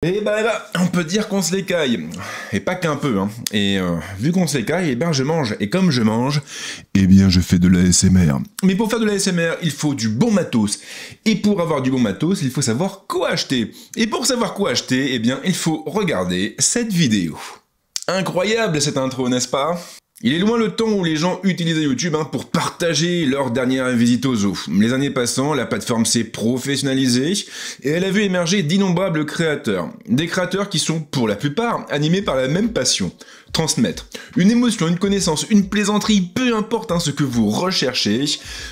Et bah là, on peut dire qu'on se l'écaille. Et pas qu'un peu, hein. Et vu qu'on se l'écaille, eh ben je mange. Et comme je mange, eh bien je fais de l'ASMR. Mais pour faire de l'ASMR, il faut du bon matos. Et pour avoir du bon matos, il faut savoir quoi acheter. Et pour savoir quoi acheter, eh bien il faut regarder cette vidéo. Incroyable cette intro, n'est-ce pas ? Il est loin le temps où les gens utilisaient YouTube pour partager leur dernière visite aux zoos. Les années passant, la plateforme s'est professionnalisée et elle a vu émerger d'innombrables créateurs. Des créateurs qui sont, pour la plupart, animés par la même passion. Transmettre une émotion, une connaissance, une plaisanterie, peu importe ce que vous recherchez,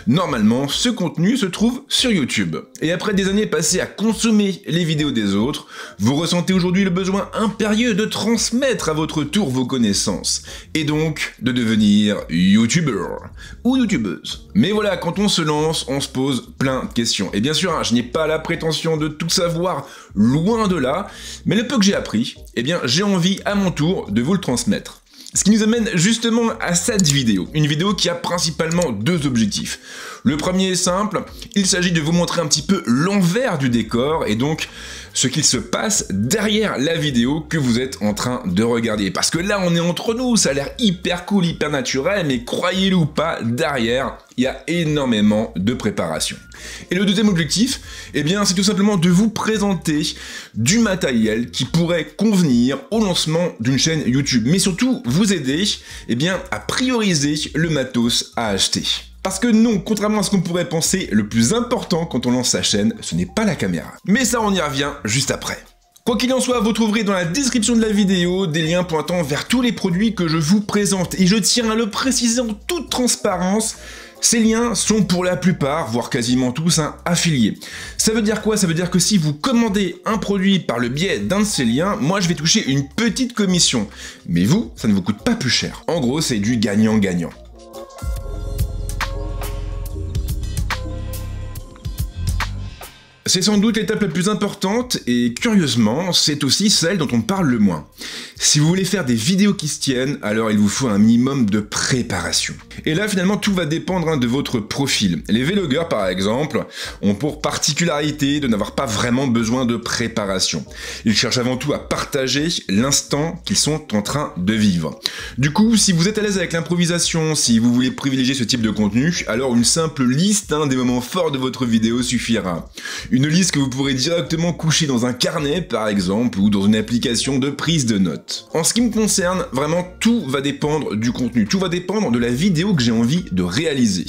normalement, ce contenu se trouve sur YouTube. Et après des années passées à consommer les vidéos des autres, vous ressentez aujourd'hui le besoin impérieux de transmettre à votre tour vos connaissances. Et donc, de devenir youtubeur ou youtubeuse. Mais voilà, quand on se lance, on se pose plein de questions. Et bien sûr, je n'ai pas la prétention de tout savoir, loin de là, mais le peu que j'ai appris, eh bien, j'ai envie à mon tour de vous le transmettre. Ce qui nous amène justement à cette vidéo, une vidéo qui a principalement deux objectifs. Le premier est simple, il s'agit de vous montrer un petit peu l'envers du décor et donc ce qu'il se passe derrière la vidéo que vous êtes en train de regarder. Parce que là, on est entre nous, ça a l'air hyper cool, hyper naturel, mais croyez-le ou pas, derrière, il y a énormément de préparation. Et le deuxième objectif, eh bien, c'est tout simplement de vous présenter du matériel qui pourrait convenir au lancement d'une chaîne YouTube, mais surtout vous aider, eh bien, à prioriser le matos à acheter. Parce que non, contrairement à ce qu'on pourrait penser, le plus important quand on lance sa chaîne, ce n'est pas la caméra. Mais ça, on y revient juste après. Quoi qu'il en soit, vous trouverez dans la description de la vidéo des liens pointant vers tous les produits que je vous présente. Et je tiens à le préciser en toute transparence, ces liens sont pour la plupart, voire quasiment tous, affiliés. Ça veut dire quoi? Ça veut dire que si vous commandez un produit par le biais d'un de ces liens, moi je vais toucher une petite commission. Mais vous, ça ne vous coûte pas plus cher. En gros, c'est du gagnant-gagnant. C'est sans doute l'étape la plus importante et curieusement, c'est aussi celle dont on parle le moins. Si vous voulez faire des vidéos qui se tiennent, alors il vous faut un minimum de préparation. Et là finalement tout va dépendre de votre profil. Les vlogueurs par exemple ont pour particularité de n'avoir pas vraiment besoin de préparation. Ils cherchent avant tout à partager l'instant qu'ils sont en train de vivre. Du coup, si vous êtes à l'aise avec l'improvisation, si vous voulez privilégier ce type de contenu, alors une simple liste des moments forts de votre vidéo suffira. Une liste que vous pourrez directement coucher dans un carnet par exemple ou dans une application de prise de notes. En ce qui me concerne, vraiment tout va dépendre du contenu, tout va dépendre de la vidéo que j'ai envie de réaliser.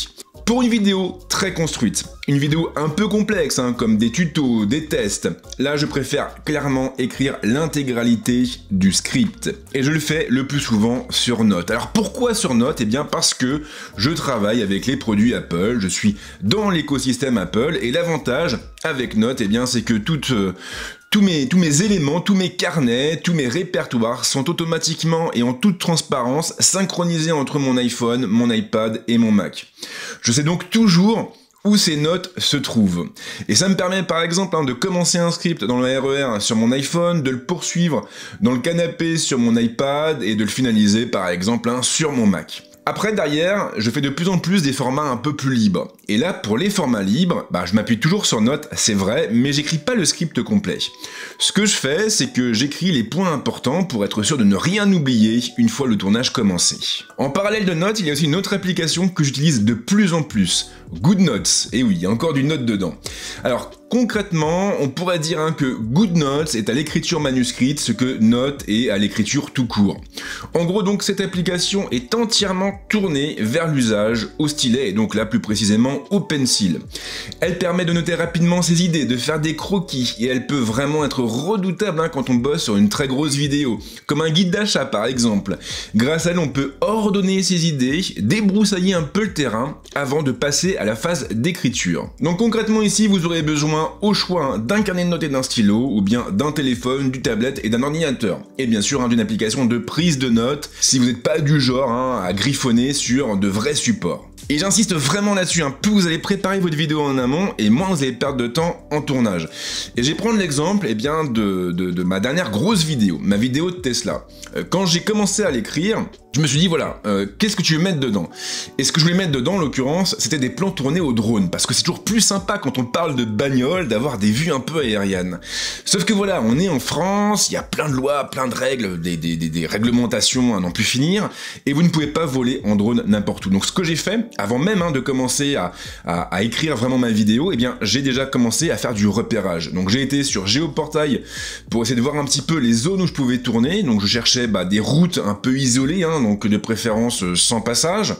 Pour une vidéo très construite, une vidéo un peu complexe comme des tutos, des tests, là je préfère clairement écrire l'intégralité du script. Et je le fais le plus souvent sur Note. Alors pourquoi sur Note? Eh bien parce que je travaille avec les produits Apple, je suis dans l'écosystème Apple et l'avantage avec Note, eh bien c'est que tous mes éléments, tous mes carnets, tous mes répertoires sont automatiquement et en toute transparence synchronisés entre mon iPhone, mon iPad et mon Mac. Je sais donc toujours où ces notes se trouvent. Et ça me permet par exemple de commencer un script dans le RER sur mon iPhone, de le poursuivre dans le canapé sur mon iPad et de le finaliser par exemple sur mon Mac. Après, derrière, je fais de plus en plus des formats un peu plus libres. Et là, pour les formats libres, je m'appuie toujours sur Note, c'est vrai, mais j'écris pas le script complet. Ce que je fais, c'est que j'écris les points importants pour être sûr de ne rien oublier une fois le tournage commencé. En parallèle de Note, il y a aussi une autre application que j'utilise de plus en plus, GoodNotes. Et oui, il y a encore du note dedans. Alors, concrètement, on pourrait dire que GoodNotes est à l'écriture manuscrite, ce que Note est à l'écriture tout court. En gros, donc, cette application est entièrement tournée vers l'usage au stylet, et donc là, plus précisément, au pencil. Elle permet de noter rapidement ses idées, de faire des croquis, et elle peut vraiment être redoutable quand on bosse sur une très grosse vidéo, comme un guide d'achat par exemple. Grâce à elle, on peut ordonner ses idées, débroussailler un peu le terrain, avant de passer à la phase d'écriture. Donc concrètement ici, vous aurez besoin au choix d'un carnet de notes et d'un stylo, ou bien d'un téléphone, du tablette et d'un ordinateur. Et bien sûr d'une application de prise de notes, si vous n'êtes pas du genre à griffonner sur de vrais supports. Et j'insiste vraiment là-dessus, hein, plus vous allez préparer votre vidéo en amont, et moins vous allez perdre de temps en tournage. Et je vais prendre l'exemple de ma dernière grosse vidéo, ma vidéo de Tesla. Quand j'ai commencé à l'écrire, je me suis dit voilà, qu'est-ce que tu veux mettre dedans? Et ce que je voulais mettre dedans, en l'occurrence, c'était des plans tournés au drone, parce que c'est toujours plus sympa quand on parle de bagnole d'avoir des vues un peu aériennes. Sauf que voilà, on est en France, il y a plein de lois, plein de règles, des réglementations à n'en plus finir, et vous ne pouvez pas voler en drone n'importe où. Donc ce que j'ai fait, avant même de commencer à écrire vraiment ma vidéo, eh bien j'ai déjà commencé à faire du repérage. Donc j'ai été sur Géoportail pour essayer de voir un petit peu les zones où je pouvais tourner. Donc je cherchais des routes un peu isolées, hein, donc de préférence sans passage.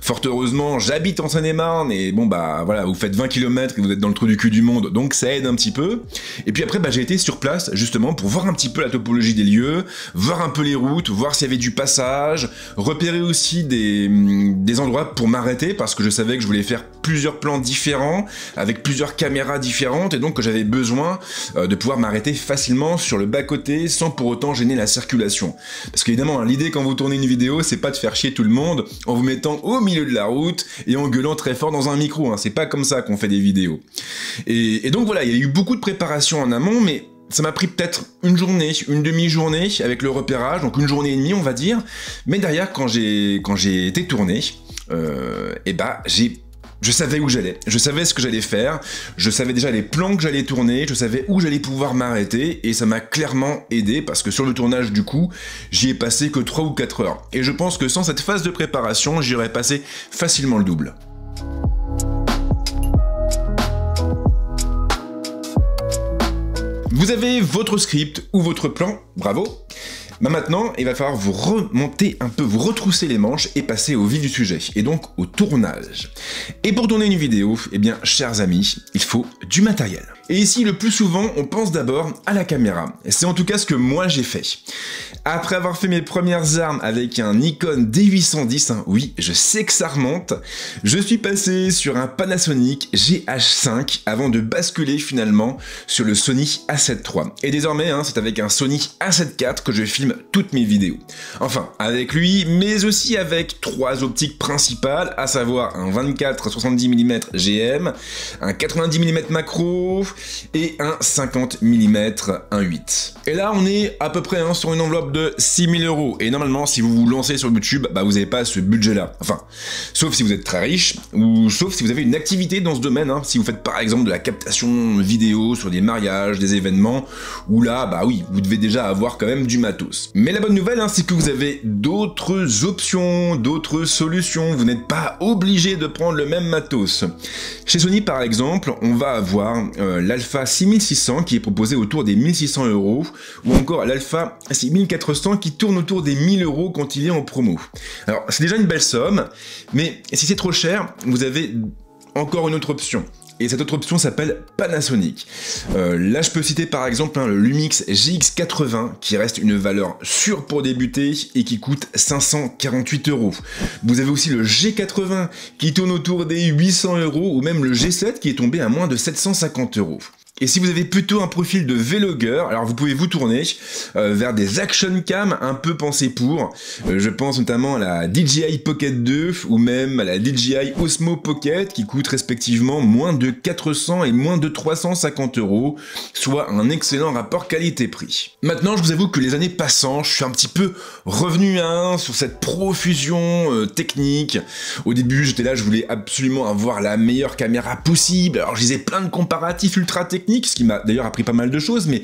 Fort heureusement, j'habite en Seine-et-Marne et bon voilà, vous faites 20 km et vous êtes dans le trou du cul du monde, donc ça aide un petit peu. Et puis après j'ai été sur place justement pour voir un petit peu la topologie des lieux, voir un peu les routes, voir s'il y avait du passage, repérer aussi des endroits pour m'arrêter, parce que je savais que je voulais faire plusieurs plans différents, avec plusieurs caméras différentes, et donc que j'avais besoin de pouvoir m'arrêter facilement sur le bas-côté, sans pour autant gêner la circulation. Parce qu'évidemment, hein, l'idée quand vous tournez une vidéo, c'est pas de faire chier tout le monde en vous mettant au milieu de la route et en gueulant très fort dans un micro, hein. C'est pas comme ça qu'on fait des vidéos. Et donc voilà, il y a eu beaucoup de préparation en amont, mais ça m'a pris peut-être une journée, une demi-journée avec le repérage, donc une journée et demie on va dire, mais derrière quand j'ai été tourné, je savais où j'allais, je savais ce que j'allais faire, je savais déjà les plans que j'allais tourner, je savais où j'allais pouvoir m'arrêter, et ça m'a clairement aidé, parce que sur le tournage du coup, j'y ai passé que 3 ou 4 heures. Et je pense que sans cette phase de préparation, j'y aurais passé facilement le double. Vous avez votre script ou votre plan, bravo. Maintenant, il va falloir vous remonter un peu, vous retrousser les manches et passer au vif du sujet, et donc au tournage. Et pour tourner une vidéo, eh bien, chers amis, il faut du matériel. Et ici, le plus souvent, on pense d'abord à la caméra. C'est en tout cas ce que moi j'ai fait. Après avoir fait mes premières armes avec un Nikon D810, hein, oui, je sais que ça remonte, je suis passé sur un Panasonic GH5 avant de basculer finalement sur le Sony A7 III. Et désormais, hein, c'est avec un Sony A7 IV que je filme toutes mes vidéos. Enfin, avec lui, mais aussi avec 3 optiques principales, à savoir un 24-70 mm GM, un 90 mm macro et un 50 mm 1.8. Et là, on est à peu près sur une enveloppe de 6 000 €. Et normalement, si vous vous lancez sur YouTube, vous n'avez pas ce budget-là. Enfin, sauf si vous êtes très riche, ou sauf si vous avez une activité dans ce domaine, hein, si vous faites par exemple de la captation vidéo sur des mariages, des événements, où là, oui, vous devez déjà avoir quand même du matos. Mais la bonne nouvelle, hein, c'est que vous avez d'autres options, d'autres solutions, vous n'êtes pas obligé de prendre le même matos. Chez Sony par exemple, on va avoir l'Alpha 6600 qui est proposé autour des 1 600 €, ou encore l'Alpha 6400 qui tourne autour des 1 000 € quand il est en promo. Alors c'est déjà une belle somme, mais si c'est trop cher, vous avez encore une autre option. Et cette autre option s'appelle Panasonic. Là, je peux citer par exemple le Lumix GX80, qui reste une valeur sûre pour débuter et qui coûte 548 €. Vous avez aussi le G80, qui tourne autour des 800 €, ou même le G7, qui est tombé à moins de 750 €. Et si vous avez plutôt un profil de vlogueur, alors vous pouvez vous tourner vers des action cam un peu pensés pour. Je pense notamment à la DJI Pocket 2 ou même à la DJI Osmo Pocket qui coûtent respectivement moins de 400 et moins de 350 €, soit un excellent rapport qualité-prix. Maintenant, je vous avoue que les années passant, je suis un petit peu revenu sur cette profusion technique. Au début, j'étais là, je voulais absolument avoir la meilleure caméra possible. Alors, je lisais plein de comparatifs ultra techniques, ce qui m'a d'ailleurs appris pas mal de choses, mais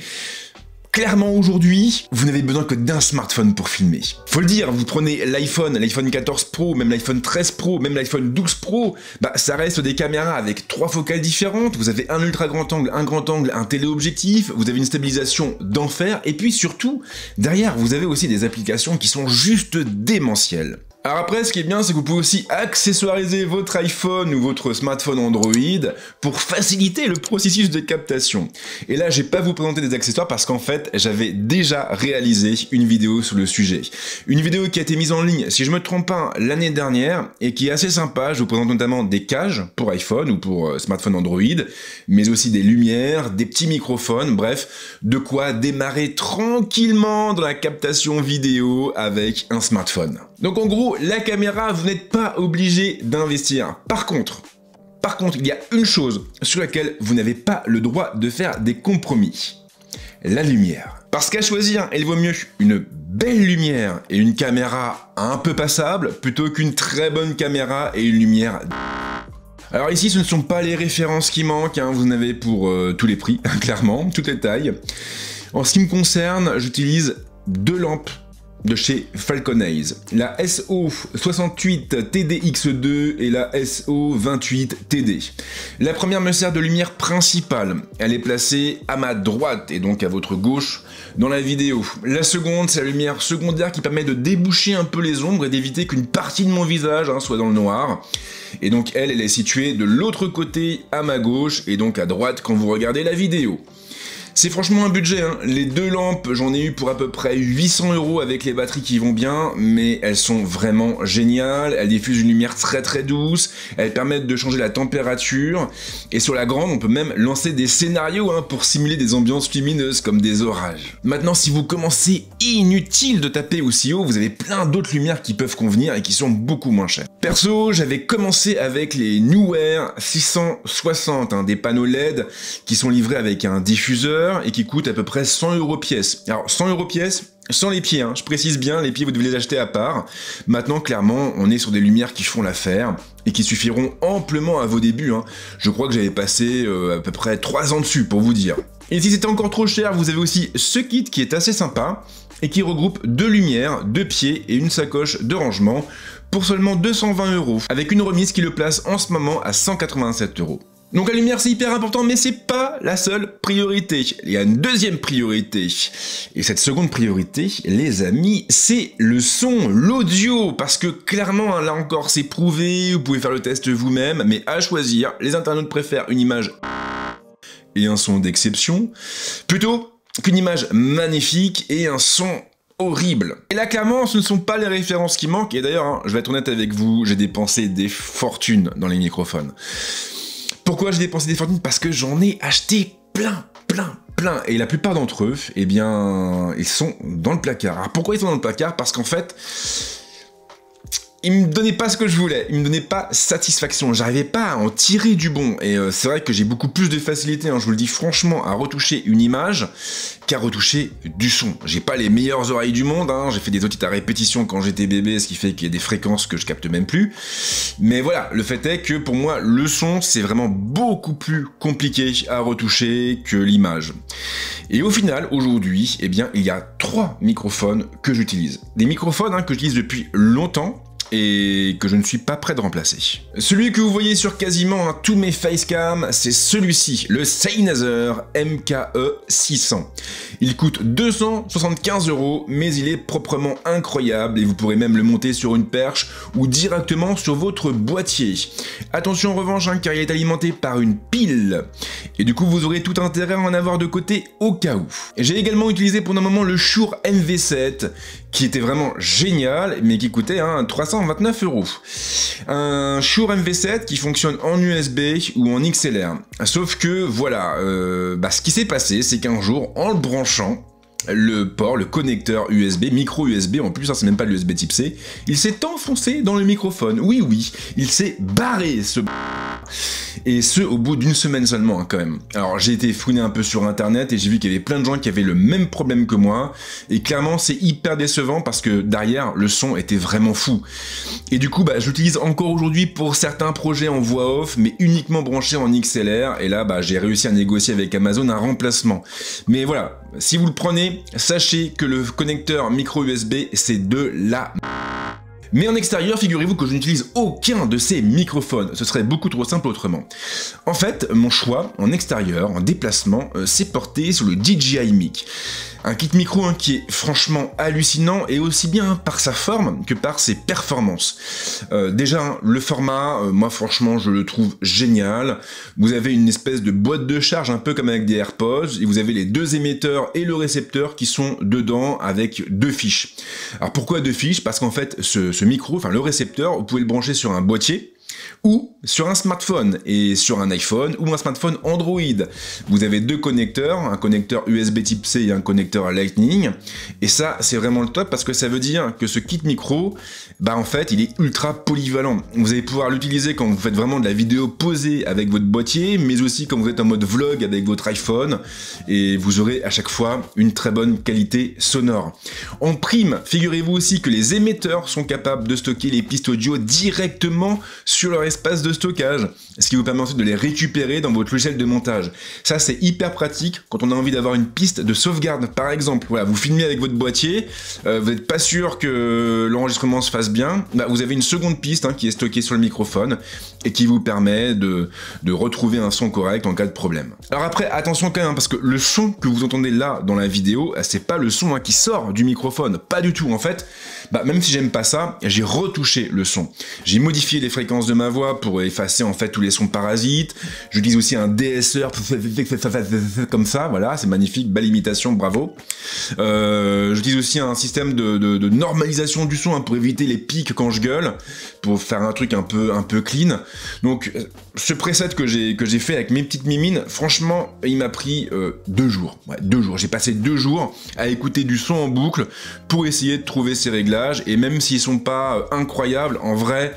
clairement aujourd'hui, vous n'avez besoin que d'un smartphone pour filmer. Faut le dire, vous prenez l'iPhone 14 Pro, même l'iPhone 13 Pro, même l'iPhone 12 Pro, ça reste des caméras avec 3 focales différentes, vous avez un ultra grand angle, un téléobjectif, vous avez une stabilisation d'enfer, et puis surtout, derrière, vous avez aussi des applications qui sont juste démentielles. Alors après, ce qui est bien, c'est que vous pouvez aussi accessoiriser votre iPhone ou votre smartphone Android pour faciliter le processus de captation. Et là, je vais pas vous présenter des accessoires parce qu'en fait, j'avais déjà réalisé une vidéo sur le sujet. Une vidéo qui a été mise en ligne, si je me trompe pas, l'année dernière et qui est assez sympa. Je vous présente notamment des cages pour iPhone ou pour smartphone Android, mais aussi des lumières, des petits microphones, bref, de quoi démarrer tranquillement dans la captation vidéo avec un smartphone. Donc en gros, la caméra, vous n'êtes pas obligé d'investir. Par contre, il y a une chose sur laquelle vous n'avez pas le droit de faire des compromis. La lumière. Parce qu'à choisir, il vaut mieux une belle lumière et une caméra un peu passable plutôt qu'une très bonne caméra et une lumière. Alors ici, ce ne sont pas les références qui manquent, hein, vous en avez pour tous les prix, clairement, toutes les tailles. En ce qui me concerne, j'utilise deux lampes de chez Falcon Eyes, la SO68 TDX2 et la SO28 TD. La première me sert de lumière principale, elle est placée à ma droite et donc à votre gauche dans la vidéo. La seconde, c'est la lumière secondaire qui permet de déboucher un peu les ombres et d'éviter qu'une partie de mon visage soit dans le noir. Et donc elle est située de l'autre côté à ma gauche et donc à droite quand vous regardez la vidéo. C'est franchement un budget, hein. Les deux lampes, j'en ai eu pour à peu près 800 € avec les batteries qui vont bien, mais elles sont vraiment géniales, elles diffusent une lumière très très douce, elles permettent de changer la température, et sur la grande, on peut même lancer des scénarios pour simuler des ambiances lumineuses comme des orages. Maintenant, si vous commencez, inutile de taper aussi haut, vous avez plein d'autres lumières qui peuvent convenir et qui sont beaucoup moins chères. Perso, j'avais commencé avec les Neewer 660, des panneaux LED qui sont livrés avec un diffuseur, et qui coûte à peu près 100 € pièce. Alors 100 € pièce, sans les pieds, je précise bien, les pieds vous devez les acheter à part. Maintenant clairement on est sur des lumières qui font l'affaire et qui suffiront amplement à vos débuts. Je crois que j'avais passé à peu près 3 ans dessus pour vous dire. Et si c'était encore trop cher, vous avez aussi ce kit qui est assez sympa et qui regroupe 2 lumières, 2 pieds et une sacoche de rangement pour seulement 220 €, avec une remise qui le place en ce moment à 187 €. Donc la lumière c'est hyper important, mais c'est pas la seule priorité. Il y a une deuxième priorité. Et cette seconde priorité, les amis, c'est le son, l'audio. Parce que clairement, là encore, c'est prouvé, vous pouvez faire le test vous-même, mais à choisir, les internautes préfèrent une image et un son d'exception, plutôt qu'une image magnifique et un son horrible. Et là, clairement, ce ne sont pas les références qui manquent. Et d'ailleurs, je vais être honnête avec vous, j'ai dépensé des fortunes dans les microphones. Pourquoi j'ai dépensé des fortunes? Parce que j'en ai acheté plein. Et la plupart d'entre eux, eh bien, ils sont dans le placard. Alors pourquoi ils sont dans le placard? Parce qu'en fait, ils me donnaient pas ce que je voulais, ils me donnaient pas satisfaction, j'arrivais pas à en tirer du bon, et c'est vrai que j'ai beaucoup plus de facilité, je vous le dis franchement, à retoucher une image qu'à retoucher du son. J'ai pas les meilleures oreilles du monde, j'ai fait des otites à répétition quand j'étais bébé, ce qui fait qu'il y a des fréquences que je capte même plus, mais voilà, le fait est que pour moi, le son, c'est vraiment beaucoup plus compliqué à retoucher que l'image. Et au final, aujourd'hui, eh bien, il y a 3 microphones que j'utilise. Des microphones que j'utilise depuis longtemps, et que je ne suis pas prêt de remplacer. Celui que vous voyez sur quasiment tous mes facecam, c'est celui-ci, le Sennheiser MKE 600. Il coûte 275 €, mais il est proprement incroyable et vous pourrez même le monter sur une perche ou directement sur votre boîtier. Attention en revanche, car il est alimenté par une pile, et du coup vous aurez tout intérêt à en avoir de côté au cas où. J'ai également utilisé pendant un moment le Shure MV7, qui était vraiment génial, mais qui coûtait 329 €. Un Shure MV7 qui fonctionne en USB ou en XLR. Sauf que, voilà, ce qui s'est passé, c'est qu'un jour, en le branchant, le port, le connecteur USB, micro USB en plus, c'est même pas l'USB type C, il s'est enfoncé dans le microphone. Oui, il s'est barré, ce et ce au bout d'une semaine seulement quand même. Alors j'ai été fouiner un peu sur internet et j'ai vu qu'il y avait plein de gens qui avaient le même problème que moi, et clairement c'est hyper décevant parce que derrière le son était vraiment fou. Et du coup je l'utilise encore aujourd'hui pour certains projets en voix off, mais uniquement branché en XLR, et là j'ai réussi à négocier avec Amazon un remplacement. Mais voilà, si vous le prenez, sachez que le connecteur micro USB c'est de la... Mais en extérieur, figurez-vous que je n'utilise aucun de ces microphones, ce serait beaucoup trop simple autrement. En fait, mon choix en extérieur, en déplacement, s'est porté sur le DJI Mic. Un kit micro qui est franchement hallucinant, et aussi bien par sa forme que par ses performances. Déjà, le format, moi franchement je le trouve génial. Vous avez une espèce de boîte de charge un peu comme avec des AirPods, et vous avez les 2 émetteurs et le récepteur qui sont dedans avec 2 fiches. Alors pourquoi 2 fiches? Parce qu'en fait ce micro, le récepteur, vous pouvez le brancher sur un boîtier, Ou sur un smartphone, et sur un iPhone ou un smartphone Android. Vous avez deux connecteurs, un connecteur USB type C et un connecteur Lightning, et ça c'est vraiment le top parce que ça veut dire que ce kit micro, bah en fait il est ultra polyvalent. Vous allez pouvoir l'utiliser quand vous faites vraiment de la vidéo posée avec votre boîtier, mais aussi quand vous êtes en mode vlog avec votre iPhone, et vous aurez à chaque fois une très bonne qualité sonore. En prime, figurez-vous aussi que les émetteurs sont capables de stocker les pistes audio directement sur leur espace de stockage, ce qui vous permet ensuite de les récupérer dans votre logiciel de montage. Ça c'est hyper pratique quand on a envie d'avoir une piste de sauvegarde par exemple. Voilà, vous filmez avec votre boîtier, vous n'êtes pas sûr que l'enregistrement se fasse bien, bah, vous avez une seconde piste qui est stockée sur le microphone et qui vous permet de retrouver un son correct en cas de problème. Alors après attention quand même, parce que le son que vous entendez là dans la vidéo, c'est pas le son qui sort du microphone, pas du tout. En fait, bah, même si j'aime pas ça, j'ai retouché le son. J'ai modifié les fréquences de ma voix pour effacer en fait tous les sons parasites. J'utilise aussi un DSR comme ça, voilà, c'est magnifique, belle imitation, bravo. J'utilise aussi un système de normalisation du son pour éviter les pics quand je gueule, pour faire un truc un peu clean. Donc ce preset que j'ai fait avec mes petites mimines, franchement, il m'a pris 2 jours. Ouais, 2 jours. J'ai passé 2 jours à écouter du son en boucle pour essayer de trouver ces réglages, et même s'ils sont pas incroyables, en vrai,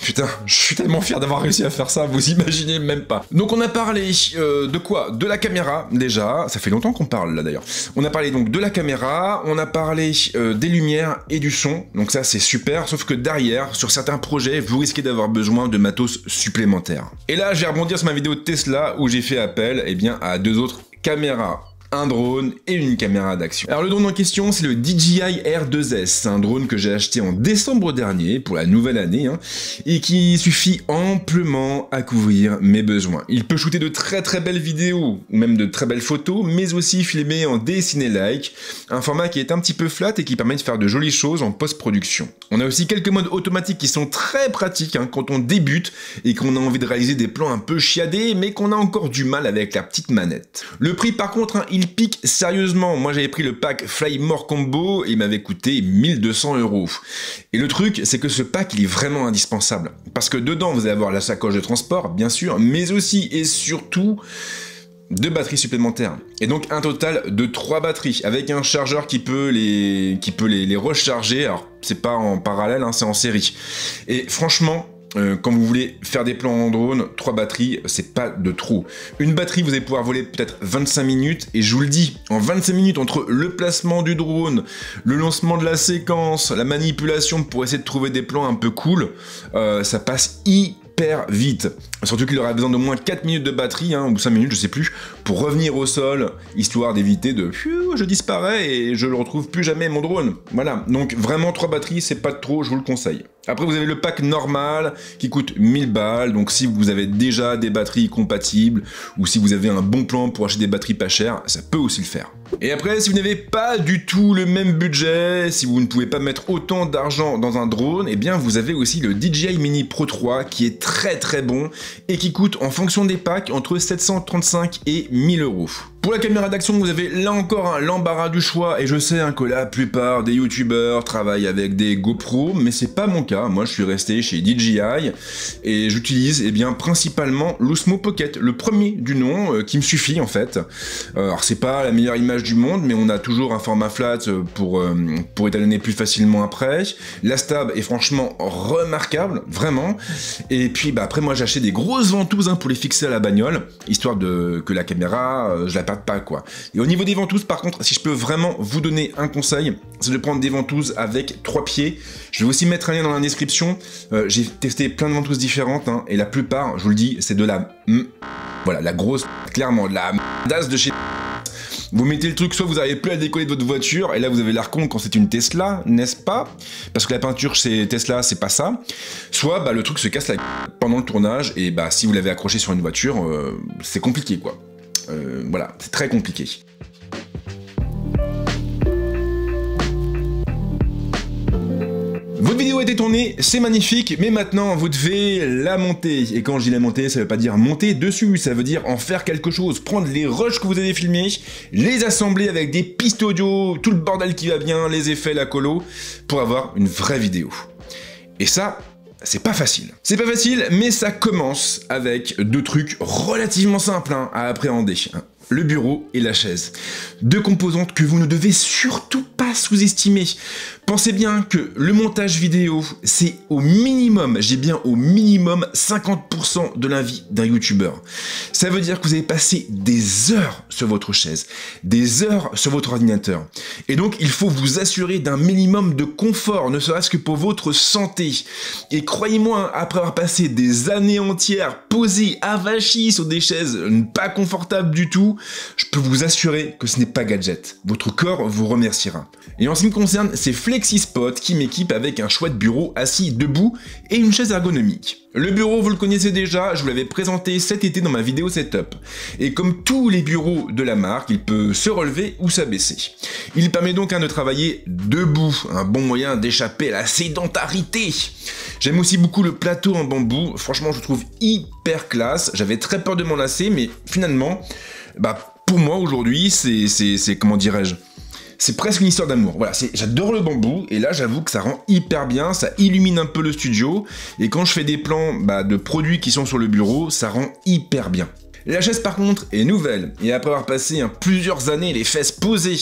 putain, je suis tellement fier d'avoir réussi à faire ça, vous imaginez même pas. Donc on a parlé de quoi? De la caméra déjà, ça fait longtemps qu'on parle là d'ailleurs. On a parlé donc de la caméra, on a parlé des lumières et du son, donc ça c'est super, sauf que derrière, sur certains projets, vous risquez d'avoir besoin de matos supplémentaires. Et là, je vais rebondir sur ma vidéo de Tesla où j'ai fait appel à 2 autres caméras. Un drone et une caméra d'action. Alors le drone en question, c'est le DJI R2S, c'est un drone que j'ai acheté en décembre dernier pour la nouvelle année, et qui suffit amplement à couvrir mes besoins. Il peut shooter de très très belles vidéos, ou même de très belles photos, mais aussi filmer en DCine-like, un format qui est un petit peu flat et qui permet de faire de jolies choses en post-production. On a aussi quelques modes automatiques qui sont très pratiques quand on débute et qu'on a envie de réaliser des plans un peu chiadés, mais qu'on a encore du mal avec la petite manette. Le prix par contre, il pique sérieusement. Moi j'avais pris le pack Fly More Combo et il m'avait coûté 1200 €. Et le truc, c'est que ce pack il est vraiment indispensable. Parce que dedans vous allez avoir la sacoche de transport, bien sûr, mais aussi et surtout 2 batteries supplémentaires. Et donc un total de 3 batteries, avec un chargeur qui peut les recharger. Alors c'est pas en parallèle, c'est en série. Et franchement, quand vous voulez faire des plans en drone, 3 batteries, c'est pas de trop. Une batterie, vous allez pouvoir voler peut-être 25 minutes, et je vous le dis, en 25 minutes, entre le placement du drone, le lancement de la séquence, la manipulation pour essayer de trouver des plans un peu cool, ça passe hyper vite. Surtout qu'il aura besoin d'au moins 4 minutes de batterie, ou 5 minutes, je sais plus, pour revenir au sol, histoire d'éviter de je disparais et je le retrouve plus jamais mon drone. Voilà, donc vraiment 3 batteries, c'est pas de trop, je vous le conseille. Après vous avez le pack normal qui coûte 1000 balles, donc si vous avez déjà des batteries compatibles, ou si vous avez un bon plan pour acheter des batteries pas chères, ça peut aussi le faire. Et après, si vous n'avez pas du tout le même budget, si vous ne pouvez pas mettre autant d'argent dans un drone, eh bien vous avez aussi le DJI Mini Pro 3 qui est très très bon et qui coûte en fonction des packs entre 735 et 1000 €. Pour la caméra d'action, vous avez là encore l'embarras du choix, et je sais que la plupart des youtubeurs travaillent avec des GoPro, mais c'est pas mon cas. Moi je suis resté chez DJI et j'utilise principalement l'Osmo Pocket, le premier du nom, qui me suffit en fait. Alors c'est pas la meilleure image du monde, mais on a toujours un format flat pour étalonner plus facilement après. La stab est franchement remarquable, vraiment. Et puis après moi j'ai acheté des grosses ventouses pour les fixer à la bagnole, histoire que la caméra, je la perde pas quoi. Et au niveau des ventouses par contre, si je peux vraiment vous donner un conseil, c'est de prendre des ventouses avec 3 pieds. Je vais aussi mettre un lien dans la description. J'ai testé plein de ventouses différentes, et la plupart, je vous le dis, c'est de la voilà, la grosse, clairement, de la dasse de chez. Vous mettez le truc, soit vous n'arrivez plus à décoller de votre voiture, et là vous avez l'air con quand c'est une Tesla, n'est-ce pas? Parce que la peinture chez Tesla, c'est pas ça. Soit le truc se casse la pendant le tournage, et si vous l'avez accroché sur une voiture, c'est compliqué quoi. Voilà, c'est très compliqué. Votre vidéo a été tournée, c'est magnifique, mais maintenant vous devez la monter. Et quand je dis la monter, ça veut pas dire monter dessus, ça veut dire en faire quelque chose. Prendre les rushs que vous avez filmés, les assembler avec des pistes audio, tout le bordel qui va bien, les effets, la colo, pour avoir une vraie vidéo. Et ça c'est pas facile. C'est pas facile, mais ça commence avec deux trucs relativement simples à appréhender. Le bureau et la chaise. Deux composantes que vous ne devez surtout pas sous-estimer. Pensez bien que le montage vidéo, c'est au minimum, j'ai bien au minimum 50% de la vie d'un youtubeur. Ça veut dire que vous avez passé des heures sur votre chaise, des heures sur votre ordinateur. Et donc, il faut vous assurer d'un minimum de confort, ne serait-ce que pour votre santé. Et croyez-moi, après avoir passé des années entières posées, avachis sur des chaises pas confortables du tout, je peux vous assurer que ce n'est pas gadget. Votre corps vous remerciera. Et en ce qui me concerne, c'est FlexiSpot qui m'équipe avec un chouette bureau assis debout et une chaise ergonomique. Le bureau, vous le connaissez déjà, je vous l'avais présenté cet été dans ma vidéo setup. Et comme tous les bureaux de la marque, il peut se relever ou s'abaisser. Il permet donc de travailler debout, un bon moyen d'échapper à la sédentarité. J'aime aussi beaucoup le plateau en bambou, franchement je le trouve hyper classe. J'avais très peur de m'en lasser, mais finalement, pour moi aujourd'hui, c'est comment dirais-je, c'est presque une histoire d'amour. Voilà, j'adore le bambou, et là j'avoue que ça rend hyper bien, ça illumine un peu le studio, et quand je fais des plans de produits qui sont sur le bureau, ça rend hyper bien. La chaise par contre est nouvelle, et après avoir passé plusieurs années les fesses posées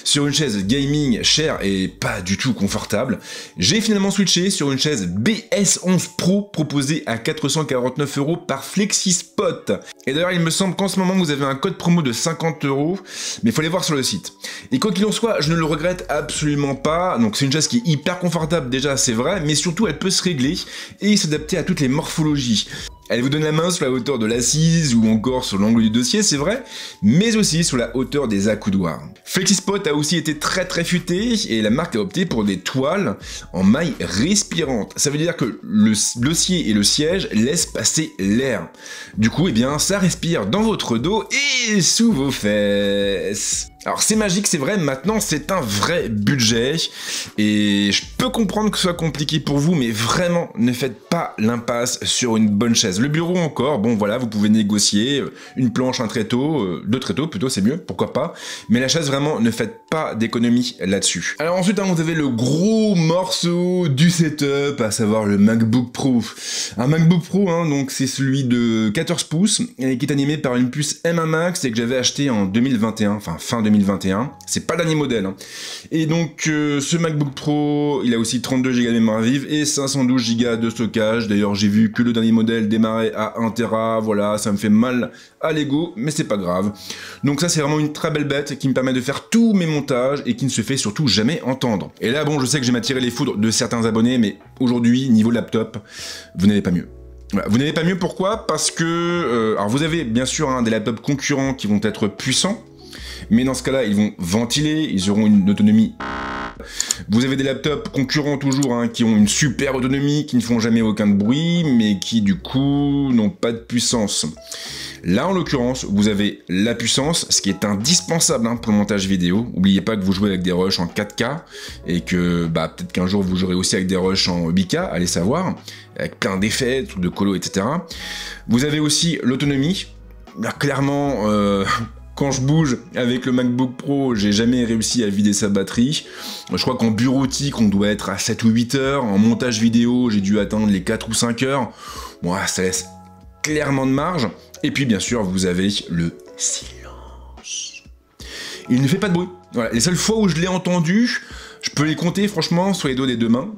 sur une chaise gaming chère et pas du tout confortable, j'ai finalement switché sur une chaise BS11 Pro proposée à 449 € par FlexiSpot. Et d'ailleurs il me semble qu'en ce moment vous avez un code promo de 50 €, mais il faut aller voir sur le site. Et quoi qu'il en soit, je ne le regrette absolument pas, donc c'est une chaise qui est hyper confortable déjà, c'est vrai, mais surtout elle peut se régler et s'adapter à toutes les morphologies. Elle vous donne la main sur la hauteur de l'assise ou encore sur l'angle du dossier, c'est vrai, mais aussi sur la hauteur des accoudoirs. FlexiSpot a aussi été très futé et la marque a opté pour des toiles en maille respirante. Ça veut dire que le dossier et le siège laissent passer l'air. Du coup, ça respire dans votre dos et sous vos fesses. Alors c'est magique, c'est vrai, maintenant c'est un vrai budget et je peux comprendre que ce soit compliqué pour vous, mais vraiment ne faites pas l'impasse sur une bonne chaise. Le bureau encore, bon voilà, vous pouvez négocier une planche, un tréteau, deux tréteaux plutôt, c'est mieux, pourquoi pas, mais la chaise vraiment ne faites pas d'économie là-dessus. Alors ensuite vous avez le gros morceau du setup, à savoir le MacBook Pro. Un MacBook Pro, donc c'est celui de 14 pouces et qui est animé par une puce M1 Max et que j'avais acheté en 2021, enfin fin 2021, c'est pas le dernier modèle. Et donc ce MacBook Pro, il a aussi 32 Go de mémoire vive et 512 Go de stockage. D'ailleurs j'ai vu que le dernier modèle démarrait à 1 Tera, voilà, ça me fait mal à l'ego, mais c'est pas grave. Donc ça c'est vraiment une très belle bête qui me permet de faire tous mes montages et qui ne se fait surtout jamais entendre. Et là bon, je sais que j'ai m'attiré les foudres de certains abonnés, mais aujourd'hui, niveau laptop, vous n'avez pas mieux. Voilà, vous n'avez pas mieux, pourquoi? Parce que, alors vous avez bien sûr des laptops concurrents qui vont être puissants, mais dans ce cas-là, ils vont ventiler, ils auront une autonomie. Vous avez des laptops concurrents toujours qui ont une super autonomie, qui ne font jamais aucun bruit, mais qui du coup n'ont pas de puissance. Là en l'occurrence, vous avez la puissance, ce qui est indispensable pour le montage vidéo. N'oubliez pas que vous jouez avec des rushs en 4K, et que peut-être qu'un jour vous jouerez aussi avec des rushs en 8K, allez savoir, avec plein d'effets, trucs de colo, etc. Vous avez aussi l'autonomie. Clairement, quand je bouge avec le MacBook Pro, j'ai jamais réussi à vider sa batterie. Je crois qu'en bureautique, on doit être à 7 ou 8 heures. En montage vidéo, j'ai dû atteindre les 4 ou 5 heures. Bon, ça laisse clairement de marge. Et puis, bien sûr, vous avez le silence. Il ne fait pas de bruit. Voilà. Les seules fois où je l'ai entendu, je peux les compter, franchement, sur les doigts des deux mains.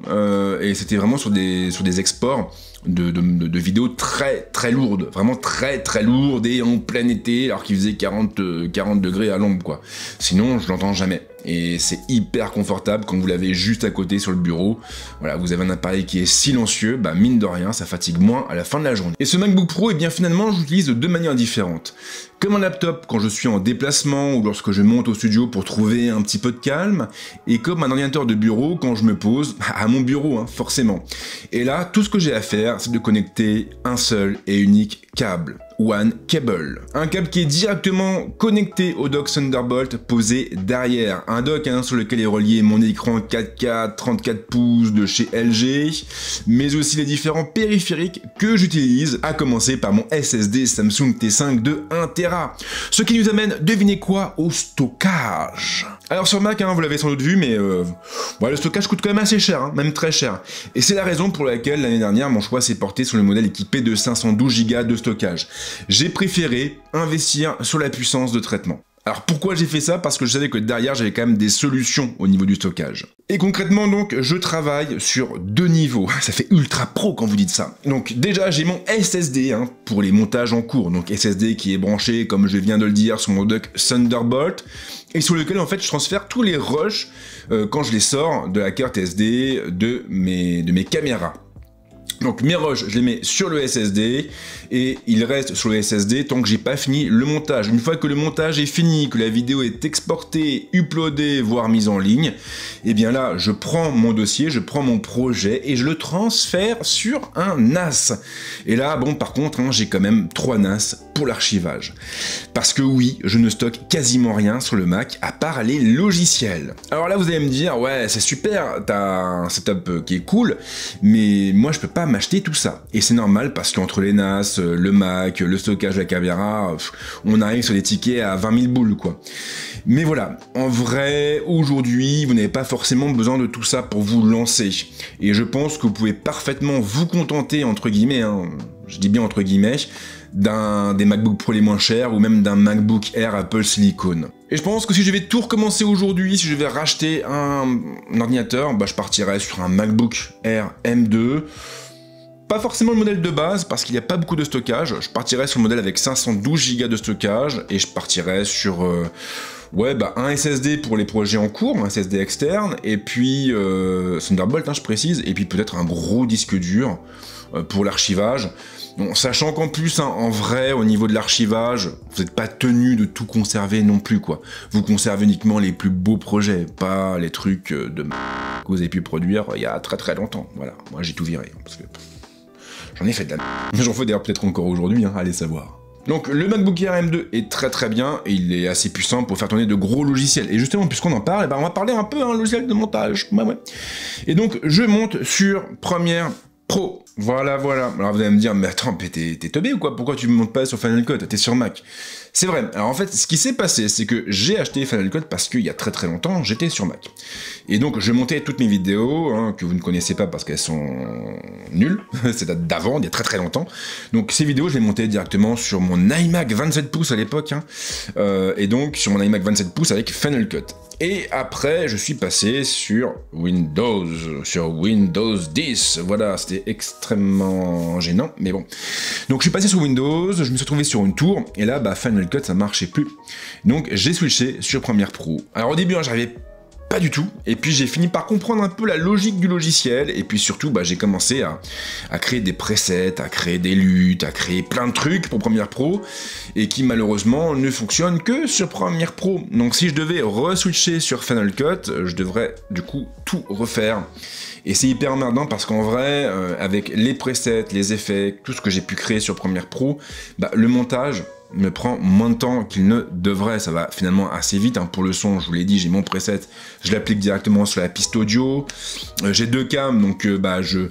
Et c'était vraiment sur des exports de vidéos très lourdes, vraiment très lourdes et en plein été, alors qu'il faisait 40 degrés à l'ombre, quoi. Sinon, je l'entends jamais. Et c'est hyper confortable quand vous l'avez juste à côté sur le bureau. Voilà, vous avez un appareil qui est silencieux, mine de rien, ça fatigue moins à la fin de la journée. Et ce MacBook Pro, finalement, je l'utilise de deux manières différentes. Comme un laptop quand je suis en déplacement ou lorsque je monte au studio pour trouver un petit peu de calme, et comme un ordinateur de bureau quand je me pose à mon bureau, forcément. Et là, tout ce que j'ai à faire, c'est de connecter un seul et unique câble. One Cable. Un câble qui est directement connecté au dock Thunderbolt posé derrière. Un dock sur lequel est relié mon écran 4K 34 pouces de chez LG, mais aussi les différents périphériques que j'utilise, à commencer par mon SSD Samsung T5 de 1 Tera. Ce qui nous amène, devinez quoi, au stockage. Alors sur Mac, vous l'avez sans doute vu, mais Ouais, le stockage coûte quand même assez cher, hein, même très cher. Et c'est la raison pour laquelle l'année dernière, mon choix s'est porté sur le modèle équipé de 512 Go de stockage. J'ai préféré investir sur la puissance de traitement. Alors pourquoi j'ai fait ça? Parce que je savais que derrière j'avais quand même des solutions au niveau du stockage. Et concrètement donc je travaille sur 2 niveaux. Ça fait ultra pro quand vous dites ça. Donc déjà j'ai mon SSD pour les montages en cours. Donc SSD qui est branché comme je viens de le dire sur mon dock Thunderbolt et sur lequel en fait je transfère tous les rushs quand je les sors de la carte SD de mes caméras. Donc mes rushs, je les mets sur le SSD et ils restent sur le SSD tant que j'ai pas fini le montage. Une fois que le montage est fini, que la vidéo est exportée, uploadée, voire mise en ligne, et bien là, je prends mon dossier, je prends mon projet et je le transfère sur un NAS. Et là, bon, par contre, j'ai quand même 3 NAS pour l'archivage. Parce que oui, je ne stocke quasiment rien sur le Mac à part les logiciels. Alors là, vous allez me dire, ouais, c'est super, t'as un setup qui est cool, mais moi, je peux pas m'acheter tout ça. Et c'est normal parce qu'entre les NAS, le Mac, le stockage de la caméra, on arrive sur des tickets à 20 000 boules, quoi. Mais voilà, en vrai, aujourd'hui, vous n'avez pas forcément besoin de tout ça pour vous lancer. Et je pense que vous pouvez parfaitement vous contenter, entre guillemets, je dis bien entre guillemets, des MacBook Pro les moins chers ou même d'un MacBook Air Apple Silicon. Et je pense que si je vais tout recommencer aujourd'hui, si je vais racheter un ordinateur, je partirai sur un MacBook Air M2. Pas forcément le modèle de base, parce qu'il n'y a pas beaucoup de stockage. Je partirais sur le modèle avec 512 Go de stockage, et je partirais sur un SSD pour les projets en cours, un SSD externe, et puis Thunderbolt, je précise, et puis peut-être un gros disque dur pour l'archivage. Bon, sachant qu'en plus, en vrai, au niveau de l'archivage, vous n'êtes pas tenu de tout conserver non plus, quoi. Vous conservez uniquement les plus beaux projets, pas les trucs que vous avez pu produire il y a très très longtemps. Voilà, moi j'ai tout viré, parce que j'en ai fait de la J'en fais d'ailleurs peut-être encore aujourd'hui, allez savoir. Donc le MacBook Air M2 est très très bien, et il est assez puissant pour faire tourner de gros logiciels. Et justement, puisqu'on en parle, on va parler un peu logiciel de montage. Ouais. Et donc je monte sur Premiere Pro. Voilà. Alors vous allez me dire, mais attends, t'es teubé ou quoi? Pourquoi tu me montes pas sur Final Cut? T'es sur Mac. C'est vrai. Alors en fait, ce qui s'est passé, c'est que j'ai acheté Final Cut parce qu'il y a très très longtemps, j'étais sur Mac. Et donc je montais toutes mes vidéos, que vous ne connaissez pas parce qu'elles sont nulles, c'est d'avant, il y a très très longtemps. Donc ces vidéos, je les montais directement sur mon iMac 27 pouces à l'époque, et donc sur mon iMac 27 pouces avec Final Cut. Et après, je suis passé sur Windows 10. Voilà, c'était extrêmement gênant, mais bon. Donc je suis passé sur Windows, je me suis retrouvé sur une tour, et là, Final Cut, ça marchait plus. Donc j'ai switché sur Premiere Pro. Alors au début, j'arrivais pas du tout, et puis j'ai fini par comprendre un peu la logique du logiciel, et puis surtout j'ai commencé à créer des presets, à créer des luttes, à créer plein de trucs pour Premiere Pro, et qui malheureusement ne fonctionnent que sur Premiere Pro. Donc si je devais re-switcher sur Final Cut, je devrais du coup tout refaire. Et c'est hyper emmerdant parce qu'en vrai, avec les presets, les effets, tout ce que j'ai pu créer sur Premiere Pro, le montage me prend moins de temps qu'il ne devrait. Ça va finalement assez vite, pour le son, je vous l'ai dit, j'ai mon preset, je l'applique directement sur la piste audio. J'ai 2 cams, donc je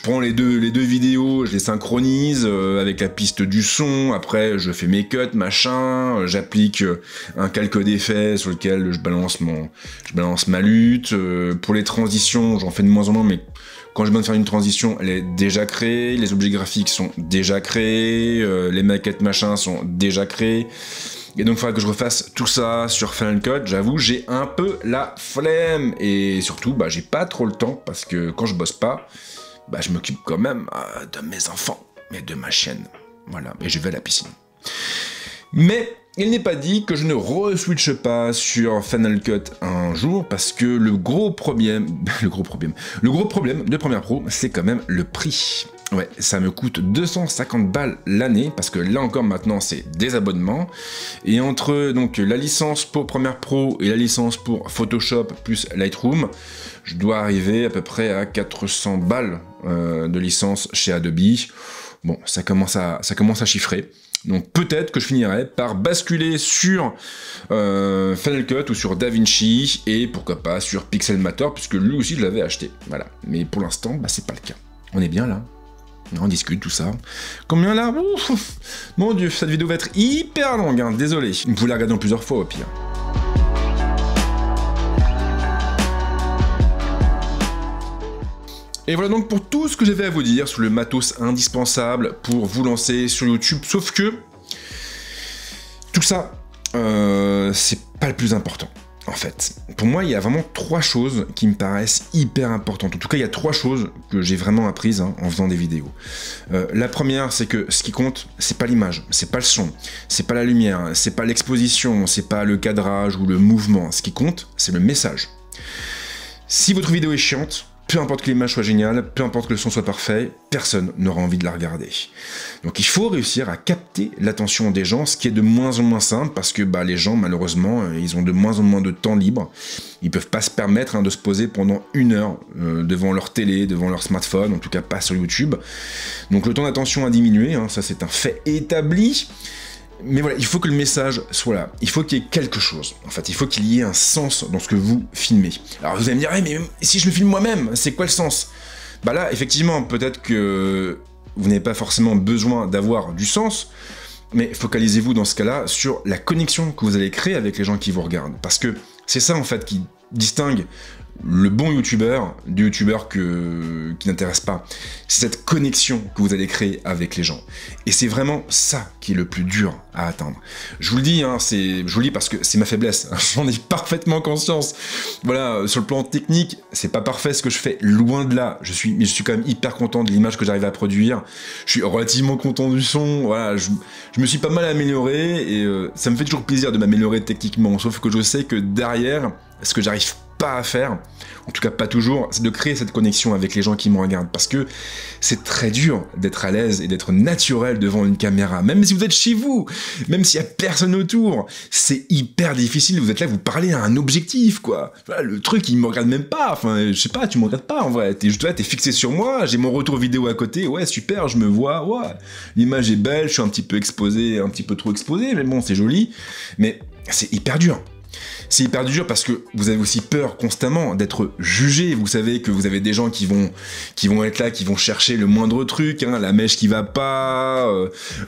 prends les deux vidéos, je les synchronise avec la piste du son, après je fais mes cuts, machin, j'applique un calque d'effets sur lequel je balance ma lutte. Pour les transitions, j'en fais de moins en moins, mais quand j'ai besoin de faire une transition, elle est déjà créée, les objets graphiques sont déjà créés, les maquettes machin sont déjà créés. Et donc il faudra que je refasse tout ça sur Final Cut. J'avoue, j'ai un peu la flemme. Et surtout, j'ai pas trop le temps, parce que quand je bosse pas, je m'occupe quand même de mes enfants et de ma chienne. Voilà, et je vais à la piscine. Mais il n'est pas dit que je ne re-switche pas sur Final Cut un jour, parce que le gros problème de Premiere Pro, c'est quand même le prix. Ouais, ça me coûte 250 balles l'année, parce que là encore maintenant c'est des abonnements, et entre donc la licence pour Premiere Pro et la licence pour Photoshop plus Lightroom, je dois arriver à peu près à 400 balles de licence chez Adobe. Bon, ça commence à chiffrer. Donc peut-être que je finirai par basculer sur Final Cut ou sur DaVinci, et pourquoi pas sur Pixelmator, puisque lui aussi je l'avais acheté. Voilà. Mais pour l'instant, c'est pas le cas. On est bien là. On discute tout ça. Combien là? Ouf, mon dieu, cette vidéo va être hyper longue, désolé. Vous pouvez la regarder en plusieurs fois au pire. Et voilà donc pour tout ce que j'avais à vous dire sur le matos indispensable pour vous lancer sur YouTube, sauf que tout ça, c'est pas le plus important. En fait, pour moi, il y a vraiment 3 choses qui me paraissent hyper importantes. En tout cas, il y a 3 choses que j'ai vraiment apprises en faisant des vidéos. La première, c'est que ce qui compte, c'est pas l'image, c'est pas le son, c'est pas la lumière, c'est pas l'exposition, c'est pas le cadrage ou le mouvement. Ce qui compte, c'est le message. Si votre vidéo est chiante, peu importe que l'image soit géniale, peu importe que le son soit parfait, personne n'aura envie de la regarder. Donc il faut réussir à capter l'attention des gens, ce qui est de moins en moins simple, parce que les gens, malheureusement, ils ont de moins en moins de temps libre. Ils peuvent pas se permettre de se poser pendant 1 heure devant leur télé, devant leur smartphone, en tout cas pas sur YouTube. Donc le temps d'attention a diminué, ça c'est un fait établi. Mais voilà, il faut que le message soit là. Il faut qu'il y ait quelque chose. En fait, il faut qu'il y ait un sens dans ce que vous filmez. Alors vous allez me dire, mais si je le filme moi-même, c'est quoi le sens? Là, effectivement, peut-être que vous n'avez pas forcément besoin d'avoir du sens, mais focalisez-vous dans ce cas-là sur la connexion que vous allez créer avec les gens qui vous regardent. Parce que c'est ça, en fait, qui distingue le bon youtubeur du youtubeur qui n'intéresse pas. C'est cette connexion que vous allez créer avec les gens. Et c'est vraiment ça qui est le plus dur à atteindre. Je vous le dis, je vous le dis parce que c'est ma faiblesse. J'en ai parfaitement conscience. Voilà, sur le plan technique, c'est pas parfait ce que je fais, loin de là. Je suis quand même hyper content de l'image que j'arrive à produire. Je suis relativement content du son. Voilà, je me suis pas mal amélioré et ça me fait toujours plaisir de m'améliorer techniquement. Sauf que je sais que derrière, ce que j'arrive pas à faire, en tout cas pas toujours, c'est de créer cette connexion avec les gens qui me regardent, parce que c'est très dur d'être à l'aise et d'être naturel devant une caméra, même si vous êtes chez vous, même s'il y a personne autour, c'est hyper difficile, vous êtes là, vous parlez à un objectif, quoi. Voilà, le truc, il me regarde même pas, enfin, je sais pas, tu me regardes pas, en vrai, t'es juste là, t'es fixé sur moi, j'ai mon retour vidéo à côté, ouais, super, je me vois, ouais, l'image est belle, je suis un petit peu exposé, un petit peu trop exposé, mais bon, c'est joli, mais c'est hyper dur. C'est hyper dur parce que vous avez aussi peur constamment d'être jugé. Vous savez que vous avez des gens qui vont être là, qui vont chercher le moindre truc, la mèche qui va pas,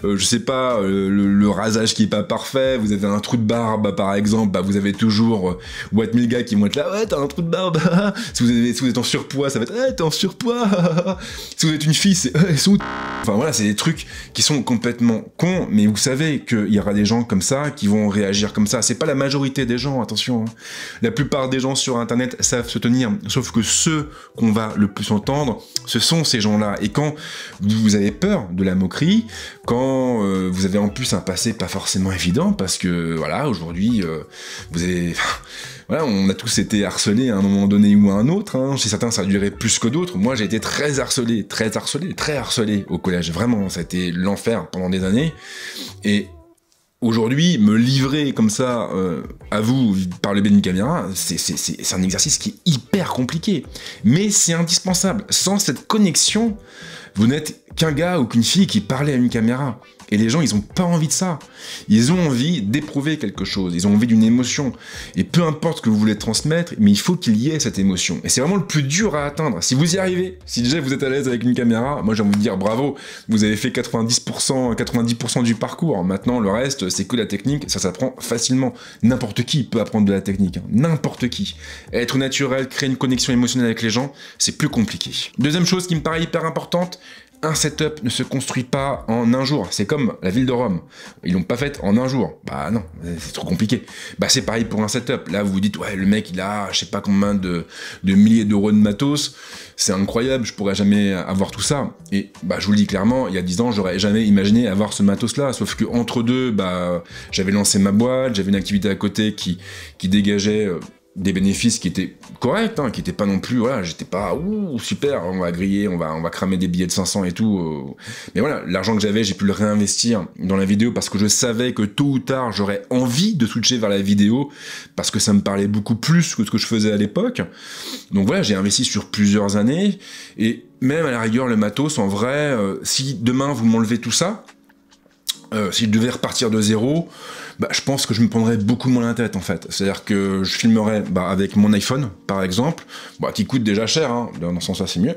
je sais pas, le rasage qui est pas parfait. Vous avez un trou de barbe, par exemple, vous avez toujours What 1000 gars qui vont être là, ouais, t'as un trou de barbe. Si vous êtes en surpoids, ça va être, ouais, t'es en surpoids. Si vous êtes une fille, c'est, ils sont où? Enfin voilà, c'est des trucs qui sont complètement cons, mais vous savez qu'il y aura des gens comme ça qui vont réagir comme ça. C'est pas la majorité des gens, attention. La plupart des gens sur Internet savent se tenir, sauf que ceux qu'on va le plus entendre, ce sont ces gens-là. Et quand vous avez peur de la moquerie, quand vous avez en plus un passé pas forcément évident, parce que voilà, aujourd'hui, vous avez... Voilà, on a tous été harcelés à un moment donné ou à un autre. Chez certains, ça a duré plus que d'autres. Moi, j'ai été très harcelé au collège. Vraiment, ça a été l'enfer pendant des années. Et aujourd'hui, me livrer comme ça à vous par le biais d'une caméra, c'est un exercice qui est hyper compliqué. Mais c'est indispensable. Sans cette connexion, vous n'êtes qu'un gars ou qu'une fille qui parlait à une caméra. Et les gens, ils ont pas envie de ça. Ils ont envie d'éprouver quelque chose. Ils ont envie d'une émotion. Et peu importe ce que vous voulez transmettre, mais il faut qu'il y ait cette émotion. Et c'est vraiment le plus dur à atteindre. Si vous y arrivez, si déjà vous êtes à l'aise avec une caméra, moi j'ai envie de dire bravo. Vous avez fait 90% du parcours. Maintenant, le reste, c'est que la technique. Ça s'apprend facilement. N'importe qui peut apprendre de la technique. N'importe qui. Être naturel, créer une connexion émotionnelle avec les gens, c'est plus compliqué. Deuxième chose qui me paraît hyper importante, un setup ne se construit pas en un jour. C'est comme la ville de Rome. Ils l'ont pas faite en un jour. Bah non, c'est trop compliqué. Bah c'est pareil pour un setup. Là, vous vous dites, ouais, le mec, il a, je sais pas combien de milliers d'euros de matos. C'est incroyable, je pourrais jamais avoir tout ça. Et bah je vous le dis clairement, il y a 10 ans, j'aurais jamais imaginé avoir ce matos-là. Sauf que entre deux, bah j'avais lancé ma boîte, j'avais une activité à côté qui dégageait des bénéfices qui étaient corrects, qui étaient pas non plus, voilà, j'étais pas, ouh, super, on va griller, on va cramer des billets de 500 et tout, mais voilà, l'argent que j'avais, j'ai pu le réinvestir dans la vidéo parce que je savais que tôt ou tard, j'aurais envie de switcher vers la vidéo parce que ça me parlait beaucoup plus que ce que je faisais à l'époque. Donc voilà, j'ai investi sur plusieurs années et même à la rigueur, le matos, en vrai, si demain vous m'enlevez tout ça, si je devais repartir de zéro, je pense que je me prendrais beaucoup moins la tête en fait. C'est-à-dire que je filmerais avec mon iPhone par exemple, qui coûte déjà cher, hein, dans ce sens-là c'est mieux,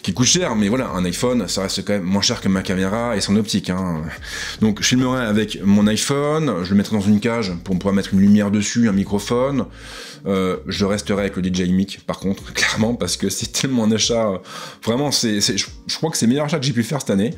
qui coûte cher, mais voilà, un iPhone ça reste quand même moins cher que ma caméra et son optique. Hein. Donc je filmerais avec mon iPhone, je le mettrais dans une cage pour pouvoir mettre une lumière dessus, un microphone. Je resterai avec le DJI Mic par contre, clairement, parce que c'est tellement un achat, vraiment, je crois que c'est le meilleur achat que j'ai pu faire cette année.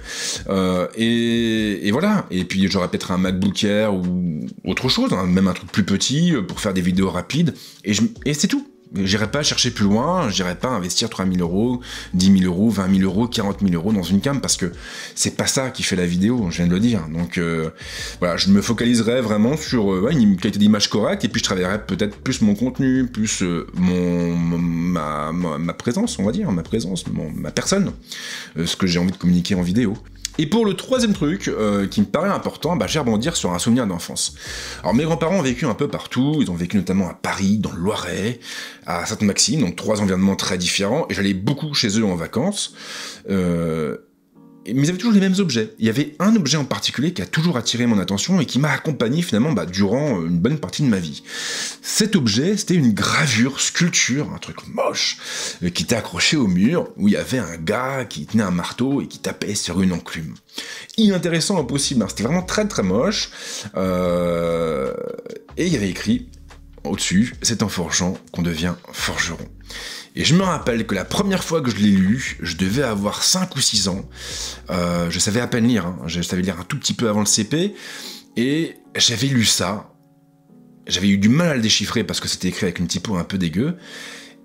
Et voilà, et puis j'aurais peut-être un MacBook Air ou autre chose, hein, même un truc plus petit pour faire des vidéos rapides, et c'est tout. J'irai pas chercher plus loin, j'irai pas investir 3 000 euros, 10 000 euros, 20 000 euros, 40 000 euros dans une cam, parce que c'est pas ça qui fait la vidéo, je viens de le dire. Donc voilà, je me focaliserai vraiment sur une qualité d'image correcte, et puis je travaillerai peut-être plus mon contenu, plus ma présence, on va dire, ma personne, ce que j'ai envie de communiquer en vidéo. Et pour le troisième truc qui me paraît important, je vais rebondir sur un souvenir d'enfance. Alors mes grands-parents ont vécu un peu partout, ils ont vécu notamment à Paris, dans le Loiret, à Sainte-Maxime, donc 3 environnements très différents, et j'allais beaucoup chez eux en vacances. Mais ils avaient toujours les mêmes objets. Il y avait un objet en particulier qui a toujours attiré mon attention et qui m'a accompagné finalement durant une bonne partie de ma vie. Cet objet, c'était une gravure, sculpture, un truc moche, qui était accroché au mur, où il y avait un gars qui tenait un marteau et qui tapait sur une enclume. Inintéressant au possible, hein. C'était vraiment très très moche. Et il y avait écrit au-dessus, c'est en forgeant qu'on devient forgeron. Et je me rappelle que la première fois que je l'ai lu, je devais avoir 5 ou 6 ans. Je savais à peine lire, hein. Je savais lire un tout petit peu avant le CP, et j'avais lu ça. J'avais eu du mal à le déchiffrer parce que c'était écrit avec une typo un peu dégueu.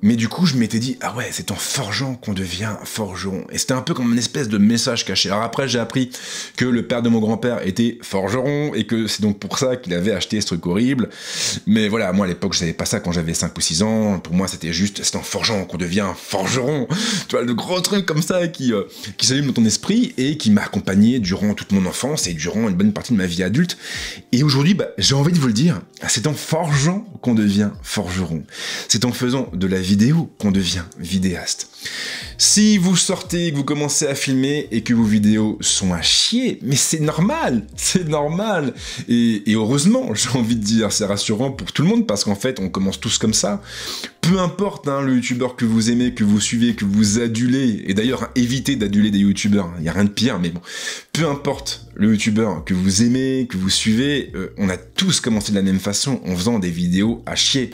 Mais du coup, je m'étais dit, ah ouais, c'est en forgeant qu'on devient forgeron. Et c'était un peu comme une espèce de message caché. Alors après, j'ai appris que le père de mon grand-père était forgeron, et que c'est donc pour ça qu'il avait acheté ce truc horrible. Mais voilà, moi à l'époque, je savais pas ça quand j'avais 5 ou 6 ans. Pour moi, c'était juste, c'est en forgeant qu'on devient forgeron. Tu vois, le gros truc comme ça qui s'allume dans ton esprit et qui m'a accompagné durant toute mon enfance et durant une bonne partie de ma vie adulte. Et aujourd'hui, j'ai envie de vous le dire, c'est en forgeant qu'on devient forgeron. C'est en faisant de la vidéo qu'on devient vidéaste. Si vous sortez, que vous commencez à filmer et que vos vidéos sont à chier, mais c'est normal, et heureusement, j'ai envie de dire, c'est rassurant pour tout le monde, parce qu'en fait, on commence tous comme ça. Peu importe le youtubeur que vous aimez, que vous suivez, que vous adulez, et d'ailleurs, évitez d'aduler des youtubeurs, il n'y a rien de pire, mais bon, peu importe le youtubeur que vous aimez, que vous suivez, on a tous commencé de la même façon, en faisant des vidéos à chier.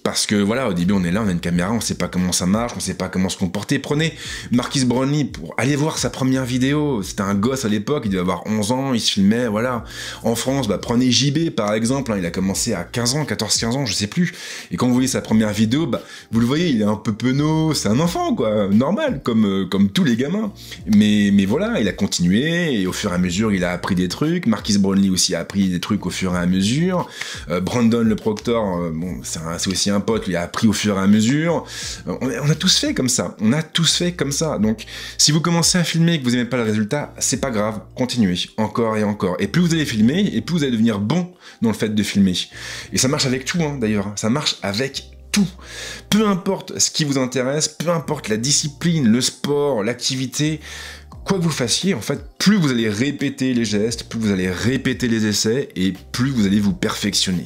Parce que voilà, au début on est là, on a une caméra, on sait pas comment ça marche, on sait pas comment se comporter. Prenez Marquis Brownlee pour aller voir sa première vidéo. C'était un gosse à l'époque, il devait avoir 11 ans, il se filmait, voilà. En France, prenez JB par exemple, il a commencé à 15 ans, 14-15 ans, je sais plus. Et quand vous voyez sa première vidéo, vous le voyez, il est un peu penaud, c'est un enfant quoi, normal, comme tous les gamins. Mais voilà, il a continué, et au fur et à mesure, il a appris des trucs. Marquis Brownlee aussi a appris des trucs au fur et à mesure. Brandon le Proctor, c'est aussi un pote, il a appris au fur et à mesure. On a tous fait comme ça, donc si vous commencez à filmer et que vous n'aimez pas le résultat, c'est pas grave, continuez, encore et encore. Et plus vous allez filmer, et plus vous allez devenir bon dans le fait de filmer. Et ça marche avec tout, d'ailleurs, ça marche avec tout. Peu importe ce qui vous intéresse, peu importe la discipline, le sport, l'activité, quoi que vous fassiez, en fait, plus vous allez répéter les gestes, plus vous allez répéter les essais, et plus vous allez vous perfectionner.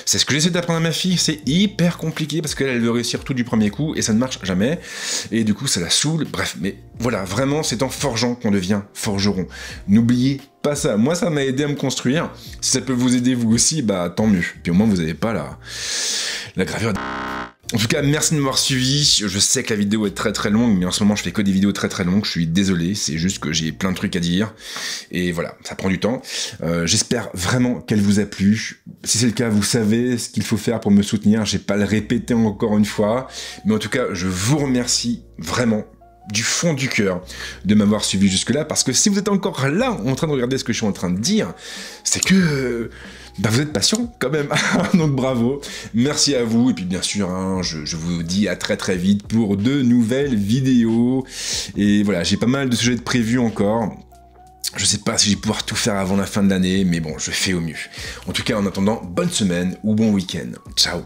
C'est ce que j'essaie d'apprendre à ma fille, c'est hyper compliqué, parce qu'elle veut réussir tout du premier coup, et ça ne marche jamais, et du coup ça la saoule, bref, mais voilà, vraiment, c'est en forgeant qu'on devient forgeron. N'oubliez pas ça, moi ça m'a aidé à me construire, si ça peut vous aider vous aussi, tant mieux, puis au moins vous n'avez pas la gravure. En tout cas, merci de m'avoir suivi. Je sais que la vidéo est très très longue, mais en ce moment je fais que des vidéos très très longues, je suis désolé, c'est juste que j'ai plein de trucs à dire, et voilà, ça prend du temps. J'espère vraiment qu'elle vous a plu. Si c'est le cas, vous savez ce qu'il faut faire pour me soutenir, je vais pas le répéter encore une fois, mais en tout cas, je vous remercie vraiment du fond du cœur de m'avoir suivi jusque-là, parce que si vous êtes encore là en train de regarder ce que je suis en train de dire, c'est que vous êtes patient quand même, donc bravo, merci à vous, et puis bien sûr, je vous dis à très très vite pour de nouvelles vidéos, et voilà, j'ai pas mal de sujets de prévus encore. Je sais pas si je vais pouvoir tout faire avant la fin de l'année, mais bon, je fais au mieux. En tout cas, en attendant, bonne semaine ou bon week-end. Ciao.